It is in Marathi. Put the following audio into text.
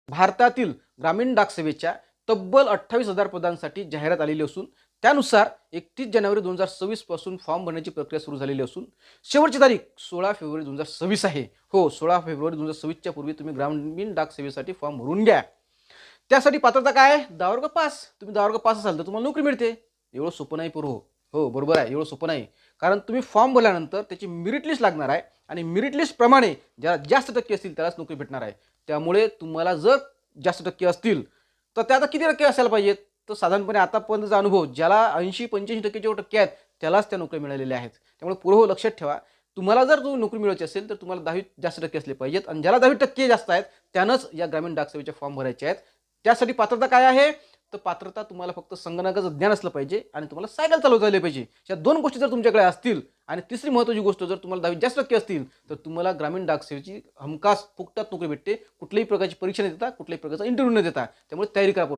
भारतातील ग्रामीण डाक सेवेच्या तब्बल 28,000 पदांसाठी जाहिरात आलेली असून त्यानुसार 31 जानेवारी 2026 पासून फॉर्म भरण्याची प्रक्रिया सुरू झालेली असून शेवटची तारीख 16 फेब्रुवारी 2026 आहे. हो, 16 फेब्रुवारी 2026च्या पूर्वी तुम्ही ग्रामीण डाक सेवेसाठी फॉर्म भरून घ्या. त्यासाठी पात्रता काय आहे? 10 वर्ग पास. तुम्ही 10 वर्ग पास असाल तर तुम्हाला नोकरी मिळते. एवढं सोपं नाही पोरं. हो, बरोबर आहे, एवढं सोपं नाही. कारण तुम्ही फॉर्म भरल्यानंतर त्याची मेरिट लिस्ट लागणार आहे आणि मेरिट लिस्टप्रमाणे ज्याला जास्त टक्के असतील त्यालाच नोकरी भेटणार आहे. त्यामुळे तुम्हाला जर जास्त टक्के असतील तर त्या आता किती टक्के असायला पाहिजेत? तर साधारणपणे आतापर्यंतचा अनुभव ज्याला 80-85% जेवढे टक्के आहेत त्यालाच त्या नोकऱ्या मिळालेल्या आहेत. त्यामुळे पोरं लक्षात ठेवा, तुम्हाला जर नोकरी मिळवायची असेल तर तुम्हाला 10वीत जास्त टक्के असले पाहिजेत आणि ज्याला 10% जास्त आहेत त्यानंच या ग्रामीण डाक सेवेचे फॉर्म भरायचे आहेत. त्यासाठी पात्रता काय आहे? तर पात्रता तुम्हाला फक्त संगणकाचं ज्ञान असलं पाहिजे आणि तुम्हाला सायकल चालवता आली पाहिजे. या दोन गोष्टी जर तुमच्याकडे असतील आणि तिसरी महत्त्वाची गोष्ट, जर तुम्हाला 10वीत जास्त टक्के असतील तर तुम्हाला ग्रामीण डाक सेवेची हमखास फुकटात नोकरी भेटते. कुठल्याही प्रकारची परीक्षा न देता, कुठल्याही प्रकारचा इंटरव्ह्यू न देता. त्यामुळे तयारी करा.